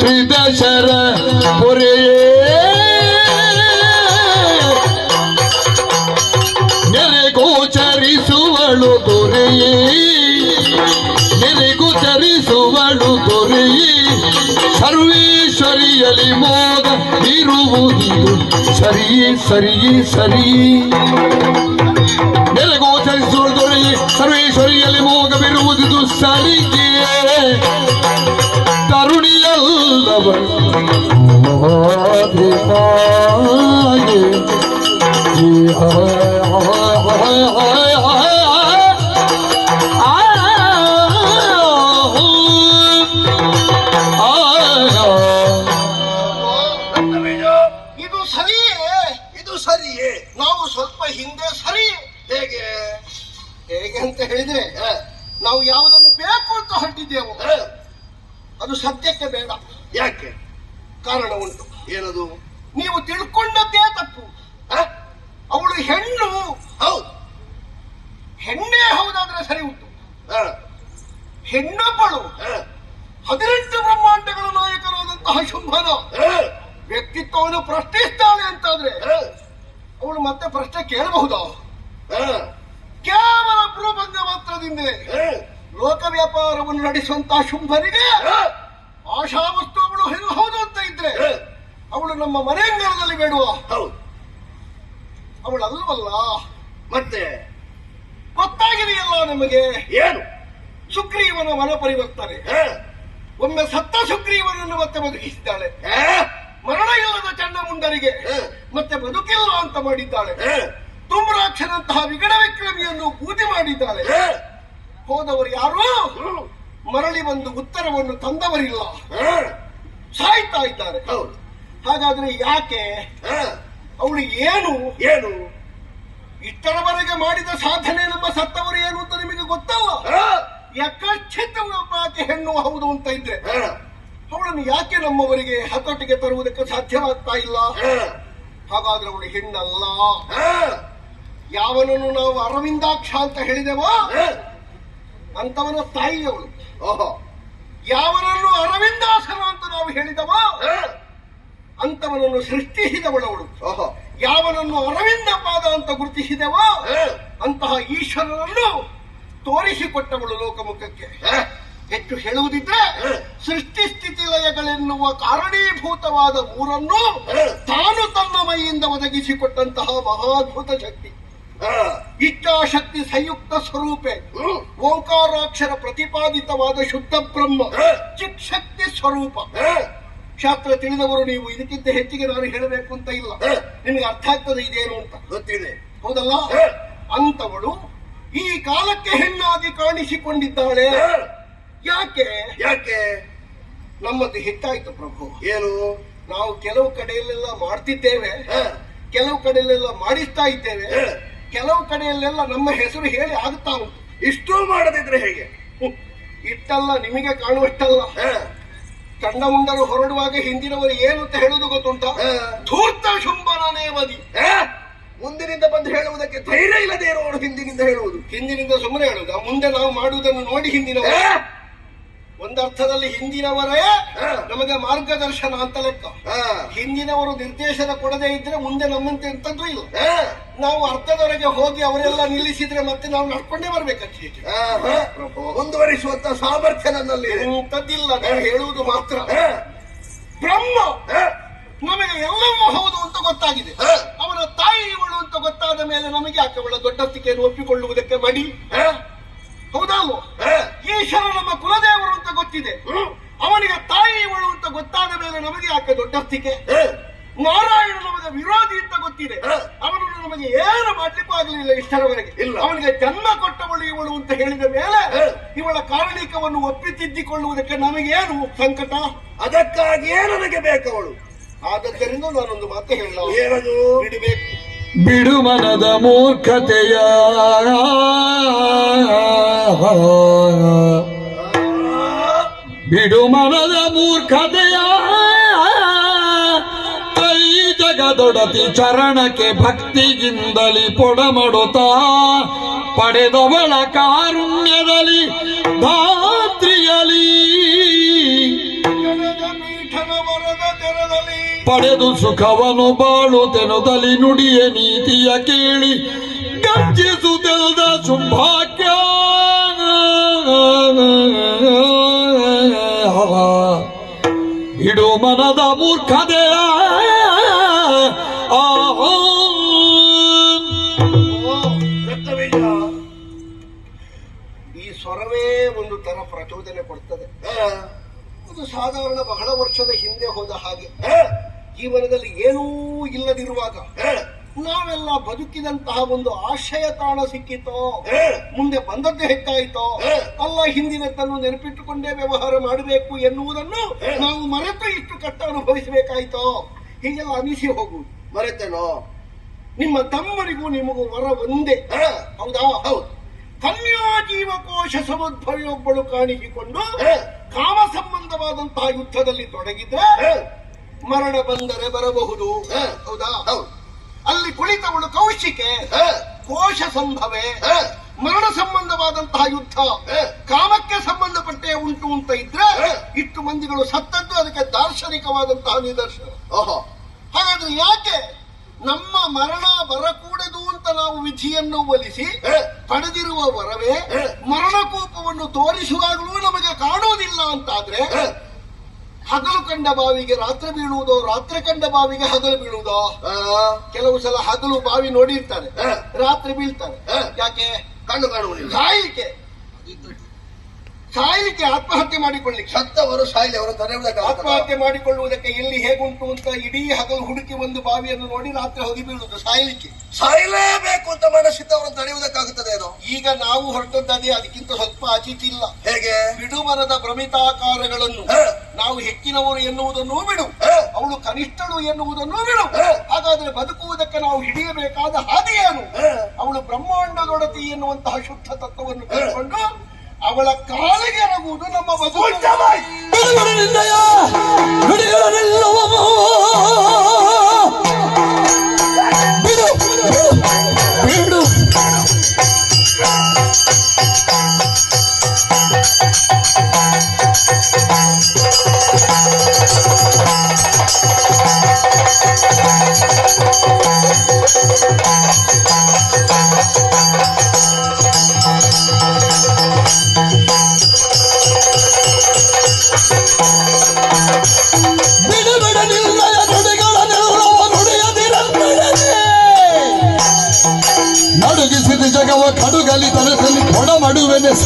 ತ್ರಿದಶರ ಪೊರೆಯೇ ನೆರೆಗೋಚರಿಸುವಳು ದೊರೆಯೇ, ನೆರೆಗೋಚರಿಸುವಳು ದೊರೆಯೇ, ಸರ್ವೇಶ್ವರಿಯಲ್ಲಿ ಮೋದ ಇರುವುದಿದು ಸರಿಯೇ ಸರಿಯೇ ಸರಿಯೇ. ನೆರೆಗೋಚರಿಸುವಳು ದೊರೆಯೇ, ಸರ್ವೇಶ್ವರಿಯಲ್ಲಿ ಮೋಗವಿರುವುದಿದು ಸರಿಗೆ. ತರುಣಿಯಲ್ಲವಳ ಆದಿಮಾಗೆ ಇದು ಸರಿಯೇ? ಇದು ಸರಿಯೇ? ನಾವು ಸ್ವಲ್ಪ ಹಿಂದೆ ಸರಿ ಹೇಗೆ ಹೇಗೆ ಅಂತ ಹೇಳಿದ್ರೆ, ನಾವು ಯಾವುದನ್ನು ಬೇಕು ಅಂತ ಹೊರಟಿದ್ದೇವೋ ಅದು ಸದ್ಯಕ್ಕೆ ಬೇಡ. ಯಾಕೆ? ಕಾರಣ ಉಂಟು. ಏನದು? ನೀವು ತಿಳ್ಕೊಂಡದ್ದೇ ತಪ್ಪು. ಅವಳು ಹೆಣ್ಣು. ಹೌದು, ಹೆಣ್ಣೇ ಹೌದಾದ್ರೆ ಸರಿ ಉಂಟು. ಹೆಣ್ಣೊಬ್ಬಳು 18 ಬ್ರಹ್ಮಾಂಡಗಳ ನಾಯಕರಾದಂತಹ ಶುಂಭನ ವ್ಯಕ್ತಿತ್ವವನ್ನು ಪ್ರಶ್ನಿಸ್ತಾಳೆ ಅಂತಾದ್ರೆ ಅವಳು ಮತ್ತೆ ಪ್ರಶ್ನೆ ಕೇಳಬಹುದಾ? ಕೇವಲ ಭ್ರೂಭಂಗ ಮಾತ್ರದಿಂದಲೇ ಲೋಕ ವ್ಯಾಪಾರವನ್ನು ನಡೆಸುವಂತಹ ಶುಂಭನಿಗೆ ಆಶಾವಸ್ತು ಅವಳು ಹೆಣ್ಣು ಹೌದು ಅಂತ ಇದ್ರೆ ಅವಳು ನಮ್ಮ ಮನೆಯಂಗಳದಲ್ಲಿ ಬೇಡುವ? ಅವಳಲ್ವಲ್ಲ. ಮತ್ತೆ ಗೊತ್ತಾಗಿದೆಯಲ್ಲ ನಮಗೆ. ಏನು? ಸುಗ್ರೀವನ ವನ ಪರಿವರ್ತನೆ. ಒಮ್ಮೆ ಸತ್ತ ಸುಗ್ರೀವನನ್ನು ಮತ್ತೆ ಬದುಕಿಸಿದ್ದಾಳೆ. ಮರಣ ಇಲ್ಲದ ಚಂಡಮುಂಡರಿಗೆ ಮತ್ತೆ ಬದುಕಿಲ್ಲ ಅಂತ ಮಾಡಿದ್ದಾಳೆ. ತುಮ್ರಾಕ್ಷನಂತಹ ವಿಗಡ ವಿಕ್ರಮಿಯನ್ನು ಪೂಜೆ ಮಾಡಿದ್ದಾಳೆ. ಹೋದವರು ಯಾರು? ಮರಳಿ ಒಂದು ಉತ್ತರವನ್ನು ತಂದವರಿಲ್ಲ, ಸಾಯ್ತಾ ಇದ್ದಾರೆ. ಹಾಗಾದ್ರೆ ಯಾಕೆ? ಅವಳು ಏನು ಏನು ಇಷ್ಟರವರೆಗೆ ಮಾಡಿದ ಸಾಧನೆ ನಮ್ಮ ಸತ್ತವರು ಏನು ಅಂತ ನಿಮಗೆ ಗೊತ್ತಲ್ಲ. ಯಾಕೆ ಹೆಣ್ಣು ಹೌದು ಅಂತ ಇದ್ರೆ ಅವಳನ್ನು ಯಾಕೆ ನಮ್ಮವರಿಗೆ ಹತೋಟಿಗೆ ತರುವುದಕ್ಕೆ ಸಾಧ್ಯವಾಗ್ತಾ ಇಲ್ಲ? ಹಾಗಾದ್ರೆ ಅವಳು ಹೆಣ್ಣಲ್ಲ. ಯಾವನನ್ನು ನಾವು ಅರವಿಂದಾಕ್ಷ ಅಂತ ಹೇಳಿದೆವೋ ಅಂತವನ ತಾಯಿ ಅವಳು. ಯಾವನನ್ನು ಅರವಿಂದಾಸನ ಅಂತ ನಾವು ಹೇಳಿದವೋ ಅಂತವನನ್ನು ಸೃಷ್ಟಿಸಿದವಳವಳು. ಯಾವನನ್ನು ಅರವಿಂದ ಪಾದ ಅಂತ ಗುರುತಿಸಿದೆವೋ ಅಂತಹ ಈಶ್ವರನನ್ನು ತೋರಿಸಿಕೊಟ್ಟವಳು ಲೋಕಮುಖಕ್ಕೆ. ಹೆಚ್ಚು ಹೇಳುವುದಿದ್ರೆ ಸೃಷ್ಟಿ ಸ್ಥಿತಿ ಲಯಗಳೆನ್ನುವ ಕಾರಣೀಭೂತವಾದ ಮೂರನ್ನು ತಾನು ತನ್ನ ಮೈಯಿಂದ ಒದಗಿಸಿಕೊಟ್ಟಂತಹ ಮಹಾದ್ಭುತ ಶಕ್ತಿ. ಇಚ್ಛಾಶಕ್ತಿ ಸಂಯುಕ್ತ ಸ್ವರೂಪೆ ಓಂಕಾರಾಕ್ಷರ ಪ್ರತಿಪಾದಿತವಾದ ಶುದ್ಧ ಬ್ರಹ್ಮ ಚಿತ್ ಶಕ್ತಿ ಸ್ವರೂಪ. ಶಾಸ್ತ್ರ ತಿಳಿದವರು ನೀವು, ಇದಕ್ಕಿಂತ ಹೆಚ್ಚಿಗೆ ನಾನು ಹೇಳಬೇಕು ಅಂತ ಇಲ್ಲ. ನಿಮಗೆ ಅರ್ಥ ಆಗ್ತದೆ ಇದೇನು ಅಂತ ಗೊತ್ತಿದೆ, ಹೌದಲ್ಲ? ಅಂತವಳು ಈ ಕಾಲಕ್ಕೆ ಹೆಣ್ಣಾಗಿ ಕಾಣಿಸಿಕೊಂಡಿದ್ದಾಳೆ. ಯಾಕೆ ಯಾಕೆ? ನಮ್ಮದು ಹೆಚ್ಚಾಯ್ತು ಪ್ರಭು. ಏನು? ನಾವು ಕೆಲವು ಕಡೆಯಲ್ಲೆಲ್ಲ ಮಾಡ್ತಿದ್ದೇವೆ, ಕೆಲವು ಕಡೆಯಲ್ಲೆಲ್ಲ ಮಾಡಿಸ್ತಾ ಇದ್ದೇವೆ, ಕೆಲವು ಕಡೆಯಲ್ಲೆಲ್ಲ ನಮ್ಮ ಹೆಸರು ಹೇಳಿ ಆಗ್ತಾ ಉಂಟು. ಇಷ್ಟೂ ಮಾಡದಿದ್ರೆ ಹೇಗೆ? ಇಷ್ಟಲ್ಲ ನಿಮಗೆ ಕಾಣುವಷ್ಟಲ್ಲ. ಚಂಡಮುಂಡರು ಹೊರಡುವಾಗ ಹಿಂದಿನವರು ಏನು ಅಂತ ಹೇಳುವುದು ಗೊತ್ತುಂಟ? ಧೂರ್ತ ಶುಂಭನೇ ಮದಿ. ಮುಂದಿನಿಂದ ಬಂದು ಹೇಳುವುದಕ್ಕೆ ಧೈರ್ಯ ಇಲ್ಲದೆ ಇರುವವರು ಹಿಂದಿನಿಂದ ಹೇಳುವುದು. ಹಿಂದಿನಿಂದ ಸುಮ್ಮನೆ ಹೇಳುವುದು, ಮುಂದೆ ನಾವು ಮಾಡುವುದನ್ನು ನೋಡಿ ಹಿಂದಿನವರು. ಒಂದರ್ಥದಲ್ಲಿ ಹಿಂದಿನವರೇ ನಮಗೆ ಮಾರ್ಗದರ್ಶನ ಅಂತ ಲೆಕ್ಕ. ಹಿಂದಿನವರು ನಿರ್ದೇಶನ ಕೊಡದೇ ಇದ್ರೆ ಮುಂದೆ ನಮ್ಮಂತೆ ಎಂತದ್ದು ಇಲ್ಲ. ನಾವು ಅರ್ಥದವರೆಗೆ ಹೋಗಿ ಅವರೆಲ್ಲ ನಿಲ್ಲಿಸಿದ್ರೆ ಮತ್ತೆ ನಾವು ನಡ್ಕೊಂಡೇ ಬರ್ಬೇಕಂತ ಮುಂದುವರಿಸುವಂತ ಸಾಮರ್ಥ್ಯ ನನ್ನಲ್ಲಿ ಎಂತದ್ದಿಲ್ಲ. ನಾನು ಹೇಳುವುದು ಮಾತ್ರ. ಬ್ರಹ್ಮ ನಮಗೆ ಎಲ್ಲವೂ ಹೌದು ಅಂತ ಗೊತ್ತಾಗಿದೆ. ಅವನ ತಾಯಿ ಇವಳು ಅಂತ ಗೊತ್ತಾದ ಮೇಲೆ ನಮಗೆ ಯಾಕೆ ಅವಳ ದೊಡ್ಡತ್ತಿಕೆಯನ್ನು ಒಪ್ಪಿಕೊಳ್ಳುವುದಕ್ಕೆ ಮಡಿ? ಹೌದಲ್ವ? ಈಶ್ವರ ನಮ್ಮ ಕುಲದೇವರು ಅಂತ ಗೊತ್ತಿದೆ, ಅವನಿಗೆ ತಾಯಿ ಇವಳು ಅಂತ ಗೊತ್ತಾದ ಮೇಲೆ ನಮಗೆ ಯಾಕೆ ದೊಡ್ಡತ್ತಿಕೆ? ನಾರಾಯಣ ನಮಗೆ ವಿರೋಧಿ ಅಂತ ಗೊತ್ತಿದೆ, ಅವನನ್ನು ನಮಗೆ ಏನು ಮಾಡ್ಲಿಕ್ಕೂ ಆಗಲಿಲ್ಲ ಇಷ್ಟರವರೆಗೆ. ಅವನಿಗೆ ಜನ್ಮ ಕೊಟ್ಟವಳು ಇವಳು ಅಂತ ಹೇಳಿದ ಮೇಲೆ ಇವಳ ಕಾರಣಿಕವನ್ನು ಒಪ್ಪಿತಿದ್ದಿಕೊಳ್ಳುವುದಕ್ಕೆ ನಮಗೇನು ಸಂಕಟ? ಅದಕ್ಕಾಗಿಯೇ ನನಗೆ ಬೇಕವಳು. ಆದ್ದರಿಂದ ನಾನೊಂದು ಮಾತು ಹೇಳ, ಏನದು? ಬಿಡಬೇಕು. ಬಿಡು ಮನದ ಮೂರ್ಖತೆಯ, ಬಿಡು ಮನದ ಮೂರ್ಖತೆಯ, ಕೈ ಜಗದೊಡತಿ ಚರಣಕ್ಕೆ ಭಕ್ತಿಗಿಂದಲಿ ಪೊಡಮಡುತ್ತಾ ಪಡೆದವಳ ಕಾರುಣ್ಯದಲ್ಲಿ ಧಾತ್ರಿಯಲಿ ಪಡೆದು ಸುಖವನು ಬಾಳುತ್ತೆನುದಲಿ ನುಡಿಯ ನೀತಿಯ ಕೇಳಿ ಗರ್ಜಿಸುತ್ತಿಲ್ಲದ ಶುಭಾಕ್ಯ. ಬಿಡು ಮನದ ಮೂರ್ಖತೆಯ. ಈ ಸ್ವರವೇ ಒಂದು ತರ ಪ್ರಚೋದನೆ ಕೊಡ್ತದೆ. ಅದು ಸಾಧಾರಣ ಬಹಳ ವರ್ಷದ ಹಿಂದೆ ಹೋದ ಹಾಗೆ. ಜೀವನದಲ್ಲಿ ಏನೂ ಇಲ್ಲದಿರುವಾಗ ನಾವೆಲ್ಲ ಬದುಕಿದಂತಹ ಒಂದು ಆಶಯ ತಾಣ ಸಿಕ್ಕಿತೋ, ಮುಂದೆ ಬಂದದ್ದು ಹೆಚ್ಚಾಯಿತೋ, ಅಲ್ಲ ಹಿಂದಿನದ್ದನ್ನು ನೆನಪಿಟ್ಟುಕೊಂಡೇ ವ್ಯವಹಾರ ಮಾಡಬೇಕು ಎನ್ನುವುದನ್ನು ನಾವು ಮರೆತು ಇಷ್ಟು ಕಷ್ಟ ಅನುಭವಿಸಬೇಕಾಯ್ತೋ, ಹೀಗೆಲ್ಲ ಅನಿಸಿ ಹೋಗುವುದು. ಮರೆತೇನೋ? ನಿಮ್ಮ ತಮ್ಮನಿಗೂ ನಿಮಗೂ ವರ ಒಂದೇ, ಹೌದಾ? ಹೌದು. ಕನ್ಯಾ ಜೀವಕೋಶ ಸಮುದ್ಭವಿಯೊಬ್ಬಳು ಕಾಣಿಸಿಕೊಂಡು ಕಾಮ ಸಂಬಂಧವಾದಂತಹ ಯುದ್ಧದಲ್ಲಿ ತೊಡಗಿದ್ರೆ ಮರಣ ಬಂದರೆ ಬರಬಹುದು, ಹೌದಾ? ಅಲ್ಲಿ ಕುಳಿತವಳು ಕೌಶಿಕೆ ಕೋಶ ಸಂಭವೆ, ಮರಣ ಸಂಬಂಧವಾದಂತಹ ಯುದ್ಧ ಕಾಮಕ್ಕೆ ಸಂಬಂಧಪಟ್ಟೆ ಉಂಟು ಅಂತ ಇದ್ರೆ ಇಷ್ಟು ಮಂದಿಗಳು ಸತ್ತದ್ದು ಅದಕ್ಕೆ ದಾರ್ಶನಿಕವಾದಂತಹ ನಿದರ್ಶನ. ಹಾಗಾದ್ರೆ ಯಾಕೆ ನಮ್ಮ ಮರಣ ಬರಕೂಡದು ಅಂತ ನಾವು ವಿಧಿಯನ್ನು ಒಲಿಸಿ ಪಡೆದಿರುವ ವರವೇ ಮರಣಕೂಪವನ್ನು ತೋರಿಸುವಾಗಲೂ ನಮಗೆ ಕಾಣುವುದಿಲ್ಲ ಅಂತಾದ್ರೆ ಹಗಲು ಕಂಡ ಬಾವಿಗೆ ರಾತ್ರಿ ಬೀಳುವುದೋ, ರಾತ್ರಿ ಕಂಡ ಬಾವಿಗೆ ಹಗಲು ಬೀಳುವುದೋ? ಕೆಲವು ಸಲ ಹಗಲು ಬಾವಿ ನೋಡಿರ್ತಾರೆ, ರಾತ್ರಿ ಬೀಳ್ತಾರೆ. ಯಾಕೆ? ಕಣ್ಣು ಕಾಣುವುದಿಲ್ಲ. ಸಾಯ್ಲಿಕ್ಕೆ ಆತ್ಮಹತ್ಯೆ ಮಾಡಿಕೊಳ್ಳಿಕ್ಕೆ. ಸತ್ತವರು ಸಾಯ್ಲಿ, ಅವರು ತಡೆಯುವುದಕ್ಕೆ ಆತ್ಮಹತ್ಯೆ ಮಾಡಿಕೊಳ್ಳುವುದಕ್ಕೆ ಎಲ್ಲಿ ಹೇಗುಂಟು ಅಂತ ಇಡೀ ಹಗಲು ಹುಡುಕಿ ಒಂದು ಬಾವಿಯನ್ನು ನೋಡಿ ರಾತ್ರಿ ಹೋಗಿ ಬೀಳುವುದು ಸಾಯ್ಲಿಕ್ಕೆ. ಸಾಯಲೇಬೇಕು ಅಂತ ಮನಸ್ಸಿದ್ದವರನ್ನು ತಡೆಯುವುದಕ್ಕಾಗುತ್ತದೆ ಏನೋ? ಈಗ ನಾವು ಹೊರಟದ್ದೇ ಅದಕ್ಕಿಂತ ಸ್ವಲ್ಪ ಅತಿಥಿಲ್ಲ. ಹೇಗೆ? ಬಿಡುಮನದ ಭ್ರಮಿತಾಕಾರಗಳನ್ನು ನಾವು ಹೆಚ್ಚಿನವರು ಎನ್ನುವುದನ್ನೂ ಬಿಡು, ಅವಳು ಕನಿಷ್ಠಳು ಎನ್ನುವುದನ್ನೂ ಬಿಡು. ಹಾಗಾದ್ರೆ ಬದುಕುವುದಕ್ಕೆ ನಾವು ಹಿಡಿಯಬೇಕಾದ ಹಾದಿ ಏನು? ಅವಳು ಬ್ರಹ್ಮಾಂಡದೊಡತಿ ಎನ್ನುವಂತಹ ಶುದ್ಧ ತತ್ವವನ್ನು ತಿಳ್ಕೊಂಡು ಅವಳ ಕಾಲಿಗೆ ಎರಗುವುದು ನಮ್ಮ ಬದುಕು.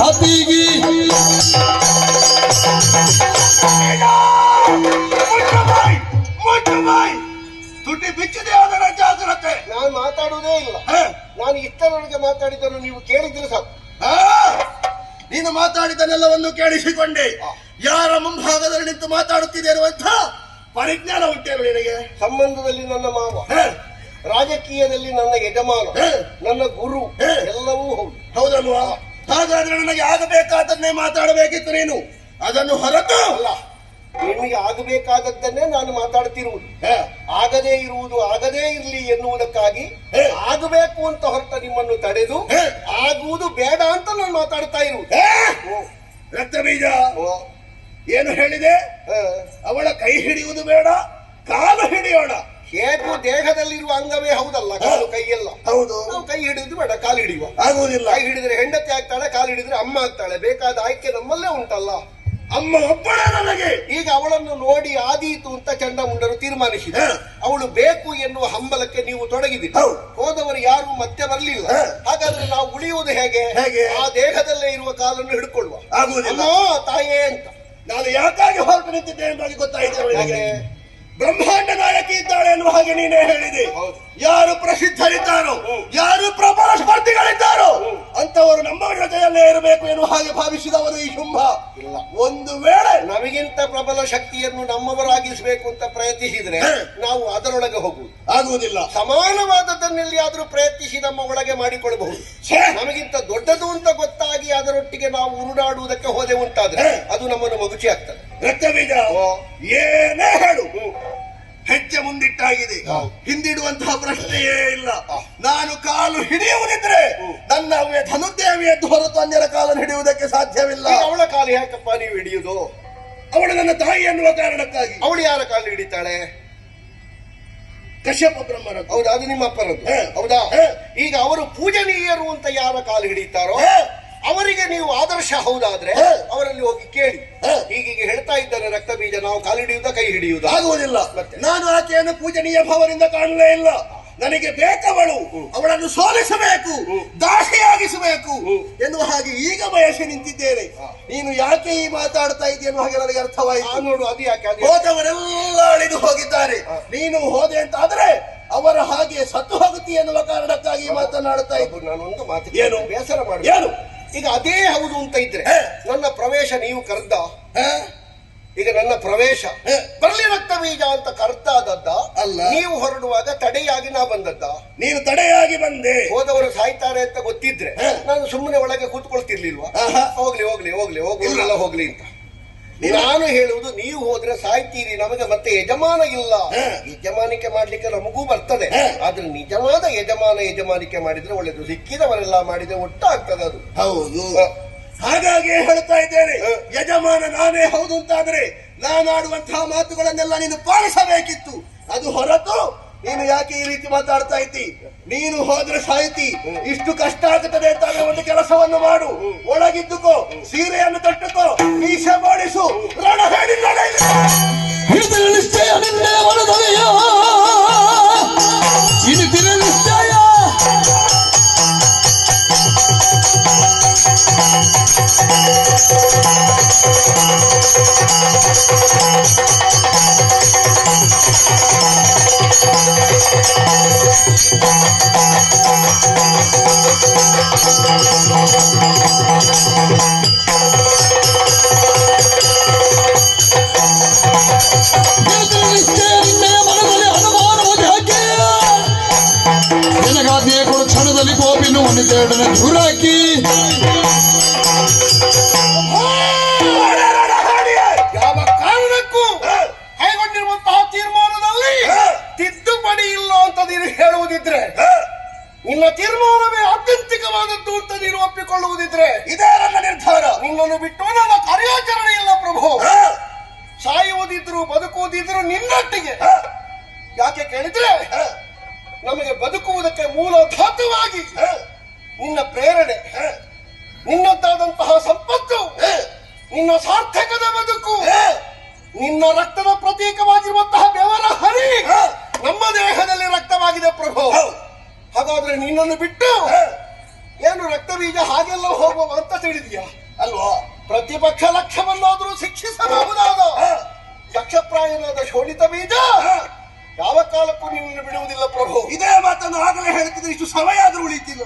ಸತಿಗಿ ತುಟಿ ಬಿಚ್ಚಿದೆ ಅದರ ಜಾಗ್ರತೆ. ನಾನು ಮಾತಾಡುವುದೇ ಇಲ್ಲ. ನಾನು ಇಷ್ಟರೊಳಗೆ ಮಾತಾಡಿದ್ದನ್ನು ನೀವು ಕೇಳಿದ್ರೆ ಸಾಕು. ನೀನು ಮಾತಾಡಿದನ್ನೆಲ್ಲವನ್ನು ಕೇಳಿಸಿಕೊಂಡೆ. ಯಾರ ಮುಂಭಾಗದಲ್ಲಿ ನಿಂತು ಮಾತಾಡುತ್ತಿದೆ ಅನ್ನುವಂಥ ಪರಿಜ್ಞಾನ ಉಂಟೇನು ನಿನಗೆ? ಸಂಬಂಧದಲ್ಲಿ ನನ್ನ ಮಾವ, ರಾಜಕೀಯದಲ್ಲಿ ನನ್ನ ಯಜಮಾನ, ನನ್ನ ಗುರು, ಎಲ್ಲವೂ ಹೌದು. ಹೌದಲ್ವಾ? ಹಾಗಾದ್ರೆ ನನಗೆ ಆಗಬೇಕಾದನ್ನೇ ಮಾತಾಡಬೇಕಿತ್ತು ನೀನು. ಅದನ್ನು ಹೊರತು ಅಲ್ಲ, ನಿಮಗೆ ಆಗಬೇಕಾದದ್ದನ್ನೇ ನಾನು ಮಾತಾಡ್ತಿರುವುದು. ಆಗದೇ ಇರುವುದು ಆಗದೇ ಇರಲಿ ಎನ್ನುವುದಕ್ಕಾಗಿ ಆಗಬೇಕು ಅಂತ ಹೊರಟ ನಿಮ್ಮನ್ನು ತಡೆದು ಆಗುವುದು ಬೇಡ ಅಂತ ನಾನು ಮಾತಾಡ್ತಾ ಇರುವುದು. ರಕ್ತ ಬೀಜ ಏನು ಹೇಳಿದೆ? ಅವಳ ಕೈ ಹಿಡಿಯುವುದು ಬೇಡ, ಕಾಲು ಹಿಡಿಯೋಣ. ಹೇಗೂ ದೇಹದಲ್ಲಿರುವ ಅಂಗವೇ ಹೌದಲ್ಲ, ಕಾಲು ಕೈಯೆಲ್ಲ. ಹೌದು. ನಾವು ಕೈ ಹಿಡಿದು ಬೇಡ, ಕಾಲು ಹಿಡಿಯುವ. ಆಗುವುದಿಲ್ಲ. ಕೈ ಹಿಡಿದ್ರೆ ಹೆಂಡತಿ ಆಗ್ತಾಳೆ, ಕಾಲು ಹಿಡಿದ್ರೆ ಅಮ್ಮ ಆಗ್ತಾಳೆ. ಬೇಕಾದ ಆಯ್ಕೆ ನಮ್ಮಲ್ಲೇ ಉಂಟಲ್ಲ. ಅಮ್ಮ ಒಬ್ಬಳೇ ನನಗೆ. ಈಗ ಅವಳನ್ನು ನೋಡಿ ಆದೀತು ಅಂತ ಚಂಡಮುಂಡರು ತೀರ್ಮಾನಿಸಿದ. ಅವಳು ಬೇಕು ಎನ್ನುವ ಹಂಬಲಕ್ಕೆ ನೀವು ತೊಡಗಿದ್ದೀರಿ. ಹೋದವರು ಯಾರು ಮತ್ತೆ ಬರಲಿಲ್ಲ. ಹಾಗಾದ್ರೆ ನಾವು ಉಳಿಯುವುದು ಹೇಗೆ? ಆ ದೇಹದಲ್ಲೇ ಇರುವ ಕಾಲನ್ನು ಹಿಡ್ಕೊಳ್ಳುವ. ಆಗುವುದಿಲ್ಲ. ತಾಯೇ ಅಂತ ನಾನು ಯಾಕಾಗಿ ಹೊರಟು ನಿಂತಿದ್ದೇನೆ ಎಂಬುದಾಗಿ ಗೊತ್ತಾಯಿತು. ಬ್ರಹ್ಮಾಂಡ ನಾಯಕಿ ಇದ್ದಾಳೆ ಎನ್ನುವ ಹಾಗೆ ನೀನೇ ಹೇಳಿದೆ. ಯಾರು ಪ್ರಸಿದ್ಧರಿದ್ದಾರೋ, ಯಾರು ಪ್ರಬಲ ಸ್ಪರ್ಧಿಗಳಿದ್ದಾರೋ ಅಂತವರು ನಮ್ಮ ಜೊತೆಯಲ್ಲೇ ಇರಬೇಕು ಎನ್ನುವ ಹಾಗೆ ಭಾವಿಸಿದವರು ಈ ಶುಂಭ. ಒಂದು ವೇಳೆ ನಮಗಿಂತ ಪ್ರಬಲ ಶಕ್ತಿಯನ್ನು ನಮ್ಮವರಾಗಿಸಬೇಕು ಅಂತ ಪ್ರಯತ್ನಿಸಿದ್ರೆ ನಾವು ಅದರೊಳಗೆ ಹೋಗುವುದು ಆಗುವುದಿಲ್ಲ. ಸಮಾನವಾದದ್ದನ್ನೆಲ್ಲಿಯಾದ್ರೂ ಪ್ರಯತ್ನಿಸಿ ನಮ್ಮ ಒಳಗೆ ಮಾಡಿಕೊಳ್ಳಬಹುದು. ನಮಗಿಂತ ದೊಡ್ಡದು ಅಂತ ಗೊತ್ತಾಗಿ ಅದರೊಟ್ಟಿಗೆ ನಾವು ಉರುಡಾಡುವುದಕ್ಕೆ ಹೋದೆ ಉಂಟಾದ್ರೆ ಅದು ನಮ್ಮನ್ನು ಮಗುಚಿ ಆಗ್ತದೆ. ರಕ್ತ ಬೀಜ ಏನೇ ಹೇಳು, ಹೆಜ್ಜೆ ಮುಂದಿಟ್ಟಾಗಿದೆ. ಹಿಂದಿಡುವಂತಹ ಪ್ರಶ್ನೆಯೇ ಇಲ್ಲ. ನಾನು ಕಾಲು ಹಿಡಿಯುವುದಿದ್ರೆ ನನ್ನ ಧನುದೇವಿಯದ್ದು ಹೊರತು ಅನ್ಯರ ಕಾಲನ್ನು ಹಿಡಿಯುವುದಕ್ಕೆ ಸಾಧ್ಯವಿಲ್ಲ. ಅವಳ ಕಾಲು ಯಾಕಪ್ಪ ನೀವು ಹಿಡಿಯುವುದು? ಅವಳು ನನ್ನ ತಾಯಿ ಎನ್ನುವ ಕಾರಣಕ್ಕಾಗಿ. ಅವಳು ಯಾರ ಕಾಲು ಹಿಡಿತಾಳೆ? ಕಶ್ಯಪ ಬ್ರಹ್ಮರ. ಹೌದಾ? ಅದು ನಿಮ್ಮ ಅಪ್ಪನದ್ದು. ಹೌದಾ? ಈಗ ಅವರು ಪೂಜನೀಯರು ಅಂತ ಯಾರ ಕಾಲು ಹಿಡಿತಾರೋ ಅವರಿಗೆ ನೀವು ಆದರ್ಶ ಹೌದಾದ್ರೆ ಅವರಲ್ಲಿ ಹೋಗಿ ಕೇಳಿ. ಹೀಗೆ ಹೇಳ್ತಾ ಇದ್ದಾರೆ ರಕ್ತ ಬೀಜ, ನಾವು ಕಾಲು ಹಿಡಿಯುವುದ ಕೈ ಹಿಡಿಯುವುದು ಆಗುವುದಿಲ್ಲ. ನಾನು ಆಕೆಯನ್ನು ಪೂಜನೀಯ ಭಾವದಿಂದ ಕಾಣಲೇ ಇಲ್ಲ. ನನಗೆ ಬೇಕವಳು, ಅವಳನ್ನು ಸೋಲಿಸಬೇಕು, ದಾಸಿಯಾಗಿಸಬೇಕು ಎನ್ನುವ ಹಾಗೆ ಈಗ ಬಯಸಿ ನಿಂತಿದ್ದೇನೆ. ನೀನು ಯಾಕೆ ಈ ಮಾತಾಡ್ತಾ ಇದೆಯ ಎನ್ನುವ ಹಾಗೆ ನನಗೆ ಅರ್ಥವಾಯಿತು. ನೋಡು, ಅದು ಯಾಕೆ? ಹೋದವರೆಲ್ಲ ಅಳಿದು ಹೋಗಿದ್ದಾರೆ. ನೀನು ಹೋದೆ ಅಂತ ಆದ್ರೆ ಅವರ ಹಾಗೆ ಸತ್ತು ಹೋಗುತ್ತಿ ಎನ್ನುವ ಕಾರಣಕ್ಕಾಗಿ ಮಾತನಾಡುತ್ತಾ ಇದ್ದು. ನಾನೊಂದು ಮಾತು ಏನು ಬೇಸರ ಮಾಡಿ. ಏನು? ಈಗ ಅದೇ ಹೌದು ಅಂತ ಇದ್ರೆ ನನ್ನ ಪ್ರವೇಶ ನೀವು ಕರ್ದ. ಈಗ ನನ್ನ ಪ್ರವೇಶ ಬರ್ಲಿ ರಕ್ತ ಬೀಜ ಅಂತ ಕರ್ತಾದದ್ದ ಅಲ್ಲ, ನೀವು ಹೊರಡುವಾಗ ತಡೆಯಾಗಿ ನಾ ಬಂದದ್ದ. ನೀನು ತಡೆಯಾಗಿ ಬಂದೆ. ಹೋದವರು ಸಾಯ್ತಾರೆ ಅಂತ ಗೊತ್ತಿದ್ರೆ ನಾನು ಸುಮ್ಮನೆ ಒಳಗೆ ಕೂತ್ಕೊಳ್ತಿರ್ಲಿಲ್ವಾ? ಹೋಗ್ಲಿ ಹೋಗ್ಲಿ ಹೋಗ್ಲಿ ಹೋಗ್ಲಿ ಹೋಗ್ಲಿ ಅಂತ. ನಾನು ಹೇಳುವುದು, ನೀವು ಹೋದ್ರೆ ಸಾಯ್ತೀರಿ, ನಮಗೆ ಮತ್ತೆ ಯಜಮಾನ ಇಲ್ಲ. ಯಜಮಾನಿಕೆ ಮಾಡ್ಲಿಕ್ಕೆ ನಮಗೂ ಬರ್ತದೆ, ಆದ್ರೆ ನಿಜವಾದ ಯಜಮಾನಿಕೆ ಮಾಡಿದ್ರೆ ಒಳ್ಳೇದು. ಸಿಕ್ಕಿದವರೆಲ್ಲ ಮಾಡಿದ್ರೆ ಒಟ್ಟಾಗ್ತದೆ ಅದು. ಹೌದು. ಹಾಗಾಗಿ ಹೇಳ್ತಾ ಇದ್ದೇನೆ, ಯಜಮಾನ ನಾನೇ ಹೌದು ಅಂತಾದ್ರೆ ನಾನಾಡುವಂತಹ ಮಾತುಗಳನ್ನೆಲ್ಲ ನೀನು ಪಾಲಿಸಬೇಕಿತ್ತು. ಅದು ಹೊರತು ನೀನು ಯಾಕೆ ಈ ರೀತಿ ಮಾತಾಡ್ತಾ ಇದ್ದಿ? ನೀನು ಹೋದ್ರೆ ಸಾಯ್ತಿ, ಇಷ್ಟು ಕಷ್ಟ ಆಗುತ್ತದೆ ಅಂತ ಒಂದು ಕೆಲಸವನ್ನು ಮಾಡು. ಒಳಗಿದ್ದುಕೋ, ಸೀರೆಯನ್ನು ತಟ್ಟುಕೋ, ಮೀಸ ಮಾಡಿಸು, ರಣ ಹೇಳಿ ನಿಶ್ಚಯ ನಿನ್ನೆ ಮನದೊಲೆಯ ಇನಿತಿನ ನಿಶ್ಚಯ ಕ್ಷಣದಲ್ಲಿ ಗೋಪಿನು ಒಂದೆರಡನ ಧೂರಾಕಿ ಯಾವ ಕಾರಣಕ್ಕೂ ಕೈಗೊಂಡಿರುವಂತಹ ತೀರ್ಮಾನದಲ್ಲಿ ತಿದ್ದುಪಡಿ ಇಲ್ಲ ಅಂತ ನೀನು ಹೇಳುವುದಿದ್ರೆ, ನಿನ್ನ ತೀರ್ಮಾನವೇ ಆತ್ಯಂತಿಕವಾದದ್ದು ಅಂತ ನೀನು ಒಪ್ಪಿಕೊಳ್ಳುವುದಿದ್ರೆ ಇದೇ ನನ್ನ ನಿರ್ಧಾರ. ನಿನ್ನನ್ನು ಬಿಟ್ಟು ನನ್ನ ಕಾರ್ಯಾಚರಣೆ ಇಲ್ಲ ಪ್ರಭು. ಸಾಯುವುದಿದ್ರು ಬದುಕುವುದಿದ್ರು ನಿನ್ನೊಟ್ಟಿಗೆ. ಯಾಕೆ ಕೇಳಿದ್ರೆ ನಮಗೆ ಬದುಕುವುದಕ್ಕೆ ಮೂಲಧಾತುವಾಗಿ ನಿನ್ನ ಪ್ರೇರಣೆ, ನಿನ್ನದ್ದಾದಂತಹ ಸಂಪತ್ತು, ನಿನ್ನ ಸಾರ್ಥಕದ ಬದುಕು, ನಿನ್ನ ರಕ್ತದ ಪ್ರತೀಕವಾಗಿರುವಂತಹ ಬೆವರ ಹರಿ ನಮ್ಮ ದೇಹದಲ್ಲಿ ರಕ್ತವಾಗಿದೆ ಪ್ರಭು. ಹಾಗಾದ್ರೆ ನಿನ್ನನ್ನು ಬಿಟ್ಟು ಏನು ರಕ್ತ ಬೀಜ ಹಾಗೆಲ್ಲ ಹೋಗುವ ಅಂತ ತಿಳಿದಿಯಾ? ಅಲ್ವಾ? ಪ್ರತಿಪಕ್ಷ ಲಕ್ಷ್ಯವನ್ನಾದರೂ ಶಿಕ್ಷಿಸಬಹುದಾದ ಯಕ್ಷಪ್ರಾಯನಾದ ಶೋಣಿತ ಬೀಜ ಯಾವ ಕಾಲಕ್ಕೂ ನಿನ್ನನ್ನು ಬಿಡುವುದಿಲ್ಲ ಪ್ರಭು. ಇದೇ ಮಾತನ್ನು ಆಗಲೇ ಹೇಳ್ತಿದ್ರೆ ಇಷ್ಟು ಸಮಯ ಆದ್ರೂ ಉಳಿತಿಲ್ಲ.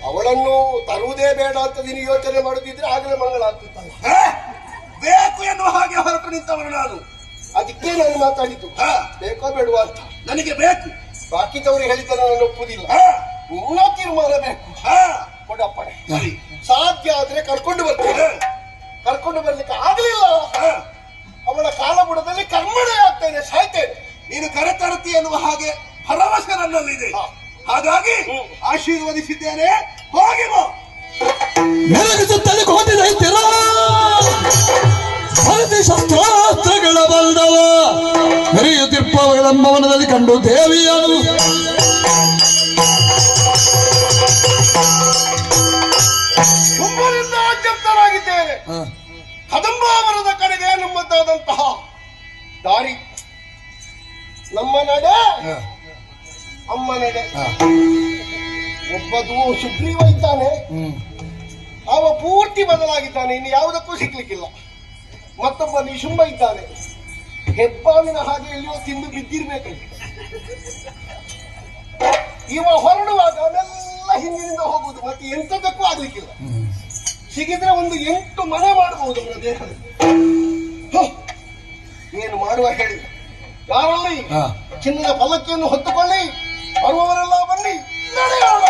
ಅವಳನ್ನು ತರುವುದೇ ಬೇಡ ಅಂತ ನೀನು ಯೋಚನೆ ಮಾಡುತ್ತಿದ್ರೆ ಆಗಲೇ ಮಂಗಳ ಆಗ್ತಿತ್ತಲ್ಲ. ಬೇಕು ಎನ್ನುವ ಹಾಗೆ ಹೊರಟು ನಿಂತವನು ನಾನು. ಅದಕ್ಕೆ ನಾನು ಮಾತಾಡಿದ್ದು ಬೇಕೋ ಬೇಡುವ ಅಂತ. ನನಗೆ ಬೇಕು. ಬಾಕಿದವರು ಹೇಳಿದ್ದರೆ ನಾನು ಒಪ್ಪುದಿಲ್ಲ. ನಿನ್ನ ತೀರ್ಮಾನ ಬೇಕು. ಕೊಡಪ್ಪಣೆ. ಸರಿ, ಸಾಧ್ಯ ಆದ್ರೆ ಕರ್ಕೊಂಡು ಬರ್ತೇನೆ. ಕರ್ಕೊಂಡು ಬರ್ಲಿಕ್ಕೆ ಆಗ್ಲಿಲ್ಲ ಅವಳ ಕಾಲಬುಡದಲ್ಲಿ ಕರ್ಮಣೆ ಆಗ್ತೇನೆ, ಸಾಯ್ತೇನೆ. ನೀನು ಕರೆತರುತ್ತಿ ಎನ್ನುವ ಹಾಗೆ ಭರವಸೆ ನನ್ನಲ್ಲಿದೆ. ಹಾಗಾಗಿ ಆಶೀರ್ವದಿಸಿದ್ದೇನೆ. ಹೋಗಿ ಬಾ. ಮೆರಗಿಸುತ್ತಲೇ ಕೋಟಿದೈತಿರ ಭಾರತೀಯ ಶಸ್ತ್ರಾಸ್ತ್ರಗಳ ಬಲ್ದವ ಮೆರೆಯುತ್ತಿರ್ಪವೆಂಬ ವನದಲ್ಲಿ ಕಂಡು ದೇವಿಯನು ತುಂಬರಿಂದ ಆಜ್ಞಪ್ತರಾಗಿದ್ದೇನೆ. ಕದಂಬಾವರದ ಕಡೆಗೆ ನಮ್ಮದಾದಂತಹ ದಾರಿ, ನಮ್ಮ ನಡೆ ಅಮ್ಮ ನಡೆ. ಒಬ್ಬದು ಸುಗ್ರೀವ ಇದ್ದಾನೆ, ಅವ ಪೂರ್ತಿ ಬದಲಾಗಿದ್ದಾನೆ, ಇನ್ನು ಯಾವುದಕ್ಕೂ ಸಿಗ್ಲಿಕ್ಕಿಲ್ಲ. ಮತ್ತೊಬ್ಬ ನಿಶುಂಬ ಇದ್ದಾನೆ, ಹೆಬ್ಬಾವಿನ ಹಾಗೆ ಎಲ್ಲಿಯೋ ತಿಂದು ಬಿದ್ದಿರ್ಬೇಕಲ್ಲಿ. ಇವ ಹೊರಡುವಾಗ ಮೆಲ್ಲ ಹಿಂದಿನಿಂದ ಹೋಗುವುದು, ಮತ್ತೆ ಎಂತದಕ್ಕೂ ಆಗ್ಲಿಕ್ಕಿಲ್ಲ. ಸಿಗಿದ್ರೆ ಒಂದು 8 ಮನೆ ಮಾಡಬಹುದು ಅವರ ದೇಹದಲ್ಲಿ. ಏನು ಮಾಡುವ ಹೇಳಿ? ಯಾರಲ್ಲಿ ಚಿನ್ನದ ಪಲ್ಲಕ್ಕಿಯನ್ನು ಹೊತ್ತುಕೊಳ್ಳಿ, ಬರುವವರೆಲ್ಲ ಬನ್ನಿ, ನಡೆಯೋಣ.